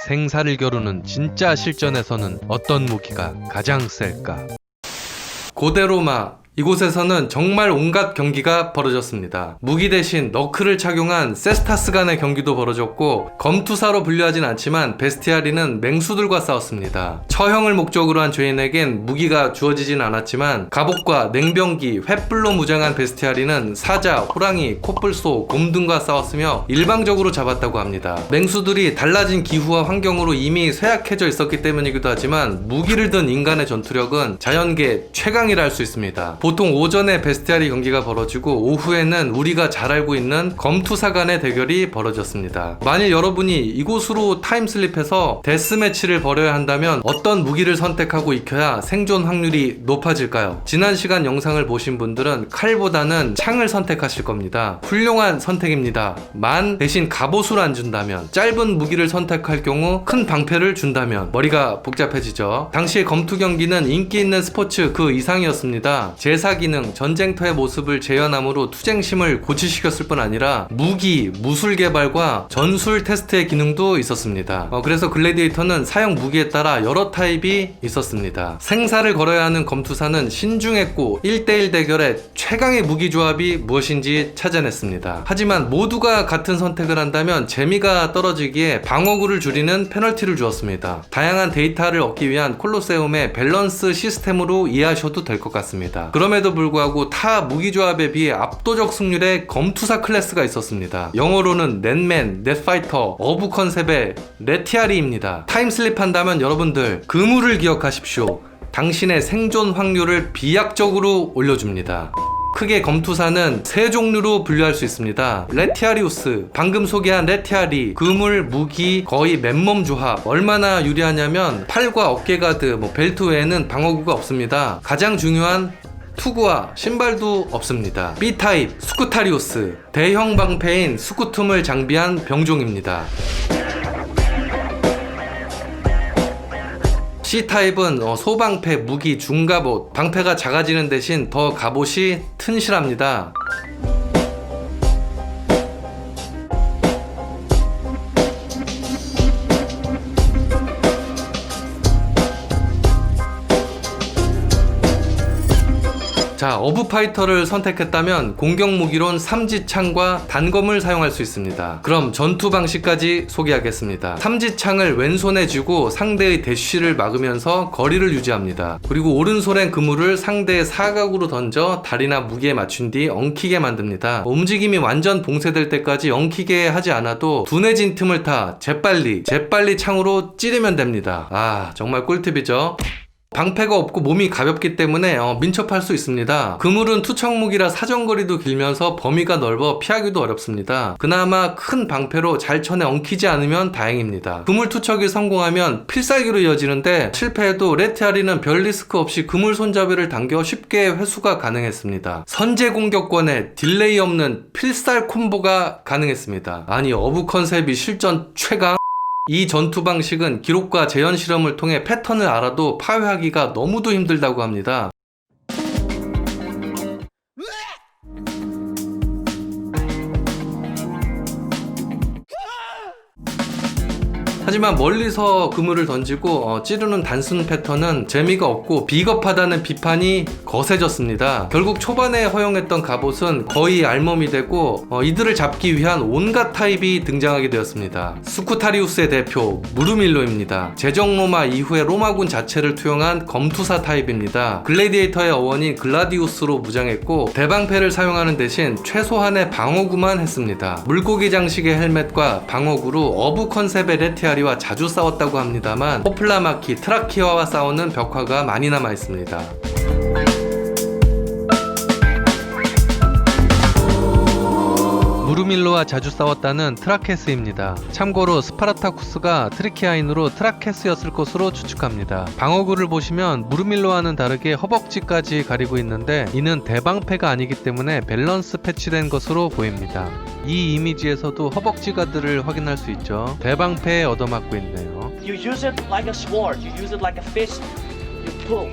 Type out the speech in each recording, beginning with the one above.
생사를 겨루는 진짜 실전에서는 어떤 무기가 가장 셀까? 고대 로마 이곳에서는 정말 온갖 경기가 벌어졌습니다. 무기 대신 너클을 착용한 세스타스 간의 경기도 벌어졌고, 검투사로 분류하진 않지만 베스티아리는 맹수들과 싸웠습니다. 처형을 목적으로 한 죄인에겐 무기가 주어지진 않았지만 갑옷과 냉병기, 횃불로 무장한 베스티아리는 사자, 호랑이, 코뿔소, 곰 등과 싸웠으며 일방적으로 잡았다고 합니다. 맹수들이 달라진 기후와 환경으로 이미 쇠약해져 있었기 때문이기도 하지만 무기를 든 인간의 전투력은 자연계 최강이라 할 수 있습니다. 보통 오전에 베스티아리 경기가 벌어지고 오후에는 우리가 잘 알고 있는 검투사 간의 대결이 벌어졌습니다. 만일 여러분이 이곳으로 타임슬립해서 데스매치를 벌여야 한다면 어떤 무기를 선택하고 익혀야 생존 확률이 높아질까요? 지난 시간 영상을 보신 분들은 칼보다는 창을 선택하실 겁니다. 훌륭한 선택입니다. 대신 갑옷을 안 준다면, 짧은 무기를 선택할 경우 큰 방패를 준다면 머리가 복잡해지죠. 당시의 검투 경기는 인기 있는 스포츠 그 이상이었습니다. 제사 기능, 전쟁터의 모습을 재현함으로 투쟁심을 고취시켰을 뿐 아니라 무기, 무술 개발과 전술 테스트의 기능도 있었습니다. 그래서 글래디에이터는 사용 무기에 따라 여러 타입이 있었습니다. 생사를 걸어야 하는 검투사는 신중했고 1대1 대결의 최강의 무기 조합이 무엇인지 찾아냈습니다. 하지만 모두가 같은 선택을 한다면 재미가 떨어지기에 방어구를 줄이는 페널티를 주었습니다. 다양한 데이터를 얻기 위한 콜로세움의 밸런스 시스템으로 이해하셔도 될 것 같습니다. 그럼에도 불구하고 타 무기 조합에 비해 압도적 승률의 검투사 클래스가 있었습니다. 영어로는 넷맨, 넷파이터, 어부 컨셉의 레티아리입니다. 타임슬립 한다면 여러분들 그물을 기억하십시오. 당신의 생존 확률을 비약적으로 올려줍니다. 크게 검투사는 세 종류로 분류할 수 있습니다. 레티아리우스, 방금 소개한 레티아리, 그물, 무기, 거의 맨몸 조합. 얼마나 유리하냐면 팔과 어깨 가드, 벨트 외에는 방어구가 없습니다. 가장 중요한 투구와 신발도 없습니다. B타입, 스쿠타리우스, 대형 방패인 스쿠툼을 장비한 병종입니다. C타입은 소방패, 무기, 중갑옷, 방패가 작아지는 대신 더 갑옷이 튼실합니다. 자, 어부파이터를 선택했다면 공격 무기론 삼지창과 단검을 사용할 수 있습니다. 그럼 전투 방식까지 소개하겠습니다. 삼지창을 왼손에 쥐고 상대의 대쉬를 막으면서 거리를 유지합니다. 그리고 오른손엔 그물을 상대의 사각으로 던져 다리나 무기에 맞춘 뒤 엉키게 만듭니다. 움직임이 완전 봉쇄될 때까지 엉키게 하지 않아도 둔해진 틈을 타 재빨리 창으로 찌르면 됩니다. 정말 꿀팁이죠. 방패가 없고 몸이 가볍기 때문에 민첩할 수 있습니다. 그물은 투척무기라 사정거리도 길면서 범위가 넓어 피하기도 어렵습니다. 그나마 큰 방패로 잘 쳐내 엉키지 않으면 다행입니다. 그물 투척이 성공하면 필살기로 이어지는데 실패해도 레티아리는 별 리스크 없이 그물 손잡이를 당겨 쉽게 회수가 가능했습니다. 선제 공격권에 딜레이 없는 필살 콤보가 가능했습니다. 아니, 어부 컨셉이 실전 최강? 이 전투 방식은 기록과 재현 실험을 통해 패턴을 알아도 파괴하기가 너무도 힘들다고 합니다. 하지만 멀리서 그물을 던지고 찌르는 단순 패턴은 재미가 없고 비겁하다는 비판이 거세졌습니다. 결국 초반에 허용했던 갑옷은 거의 알몸이 되고 이들을 잡기 위한 온갖 타입이 등장하게 되었습니다. 스쿠타리우스의 대표 무르밀로입니다. 제정로마 이후에 로마군 자체를 투영한 검투사 타입입니다. 글래디에이터의 어원인 글라디우스로 무장했고 대방패를 사용하는 대신 최소한의 방어구만 했습니다. 물고기 장식의 헬멧과 방어구로 어부 컨셉의 레티아 와 자주 싸웠다고 합니다만 호플라마키, 트라키아와 싸우는 벽화가 많이 남아 있습니다. 무르밀로와 자주 싸웠다는 트라케스입니다. 참고로 스파르타쿠스가 트리키아인으로 트라케스였을 것으로 추측합니다. 방어구를 보시면 무르밀로와는 다르게 허벅지까지 가리고 있는데 이는 대방패가 아니기 때문에 밸런스 패치된 것으로 보입니다. 이 이미지에서도 허벅지 가드를 확인할 수 있죠. 대방패에 얻어맞고 있네요. You use it like a sword. You use it like a fist. You pull.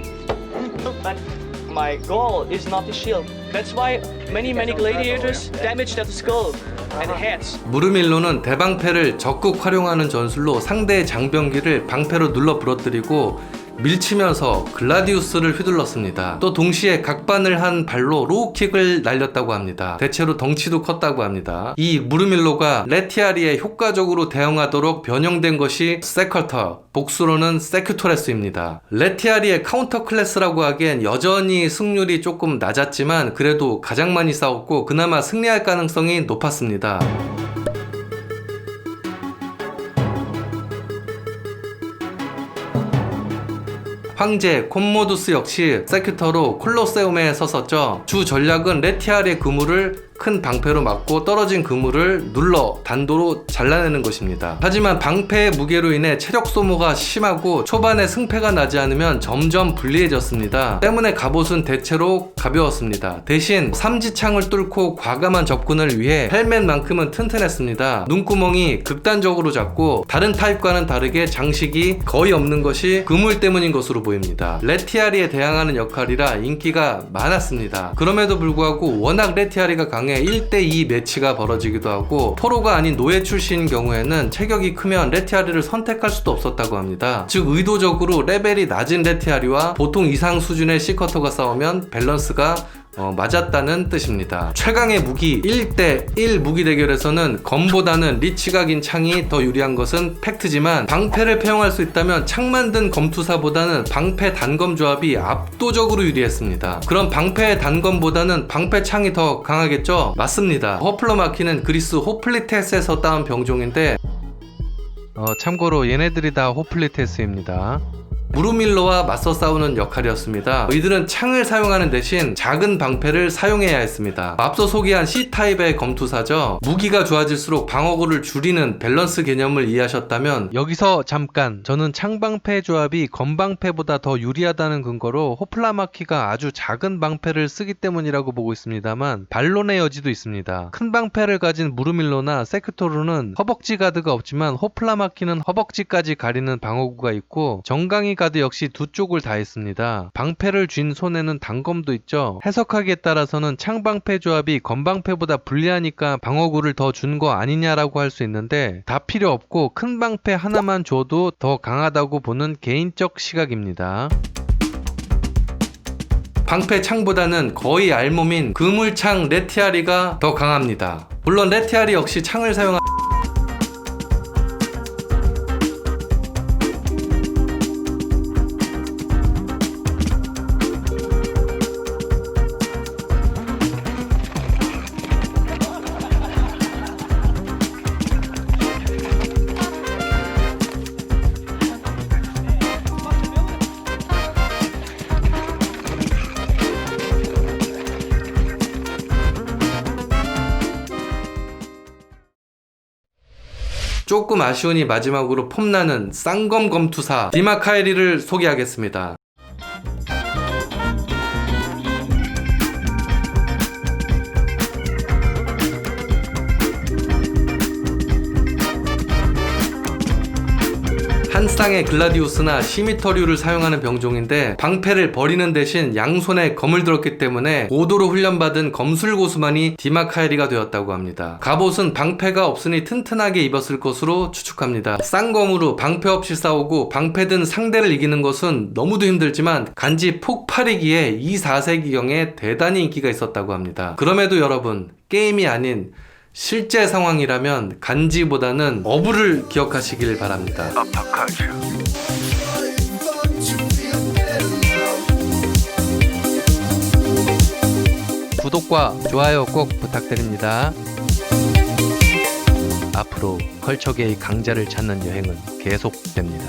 my goal is not to shield. That's why many gladiators damage that skull and heads. 무르밀로는 대방패를 적극 활용하는 전술로 상대의 장병기를 방패로 눌러 부러뜨리고 밀치면서 글라디우스를 휘둘렀습니다. 또 동시에 각반을 한 발로 로우킥을 날렸다고 합니다. 대체로 덩치도 컸다고 합니다. 이 무르밀로가 레티아리에 효과적으로 대응하도록 변형된 것이 세컬터, 복수로는 세큐토레스입니다. 레티아리의 카운터 클래스라고 하기엔 여전히 승률이 조금 낮았지만 그래도 가장 많이 싸웠고 그나마 승리할 가능성이 높았습니다. 황제 콤모두스 역시 세큐터로 콜로세움에 섰었죠. 주 전략은 레티아리의 그물을 큰 방패로 막고 떨어진 그물을 눌러 단도로 잘라내는 것입니다. 하지만 방패의 무게로 인해 체력 소모가 심하고 초반에 승패가 나지 않으면 점점 불리해졌습니다. 때문에 갑옷은 대체로 가벼웠습니다. 대신 삼지창을 뚫고 과감한 접근을 위해 헬멧만큼은 튼튼했습니다. 눈구멍이 극단적으로 작고 다른 타입과는 다르게 장식이 거의 없는 것이 그물 때문인 것으로 보입니다. 레티아리에 대항하는 역할이라 인기가 많았습니다. 그럼에도 불구하고 워낙 레티아리가 강해 1대2 매치가 벌어지기도 하고 포로가 아닌 노예 출신인 경우에는 체격이 크면 레티아리를 선택할 수도 없었다고 합니다. 즉 의도적으로 레벨이 낮은 레티아리와 보통 이상 수준의 시커터가 싸우면 밸런스가 맞았다는 뜻입니다. 최강의 무기 1대1 무기 대결에서는 검보다는 리치가 긴 창이 더 유리한 것은 팩트지만 방패를 패용할 수 있다면 창 만든 검투사보다는 방패 단검 조합이 압도적으로 유리했습니다. 그럼 방패 단검보다는 방패 창이 더 강하겠죠? 맞습니다. 호플러마키는 그리스 호플리테스에서 따온 병종인데 참고로 얘네들이 다 호플리테스입니다. 무르밀로와 맞서 싸우는 역할이었습니다. 이들은 창을 사용하는 대신 작은 방패를 사용해야 했습니다. 앞서 소개한 C타입의 검투사죠. 무기가 좋아질수록 방어구를 줄이는 밸런스 개념을 이해하셨다면 여기서 잠깐, 저는 창방패 조합이 검방패보다 더 유리하다는 근거로 호플라마키가 아주 작은 방패를 쓰기 때문이라고 보고 있습니다만 반론의 여지도 있습니다. 큰 방패를 가진 무르밀로나 세크토르는 허벅지 가드가 없지만 호플라마키는 허벅지까지 가리는 방어구가 있고 정강이 가드 역시 두 쪽을 다 있습니다. 방패를 쥔 손에는 단검도 있죠. 해석하기에 따라서는 창방패 조합이 검방패보다 불리하니까 방어구를 더 준 거 아니냐라고 할 수 있는데 다 필요 없고 큰 방패 하나만 줘도 더 강하다고 보는 개인적 시각입니다. 방패 창보다는 거의 알몸인 그물창 레티아리가 더 강합니다. 물론 레티아리 역시 창을 사용한 조금 아쉬우니 마지막으로 폼나는 쌍검 검투사 디마카에리를 소개하겠습니다. 한 쌍의 글라디우스나 시미터류를 사용하는 병종인데 방패를 버리는 대신 양손에 검을 들었기 때문에 고도로 훈련받은 검술고수만이 디마카에리가 되었다고 합니다. 갑옷은 방패가 없으니 튼튼하게 입었을 것으로 추측합니다. 쌍검으로 방패 없이 싸우고 방패 든 상대를 이기는 것은 너무도 힘들지만 간지 폭발이기에 2, 4세기경에 대단히 인기가 있었다고 합니다. 그럼에도 여러분, 게임이 아닌 실제 상황이라면 간지보다는 어부를 기억하시길 바랍니다. 구독과 좋아요 꼭 부탁드립니다. 앞으로 컬처계의 강자를 찾는 여행은 계속됩니다.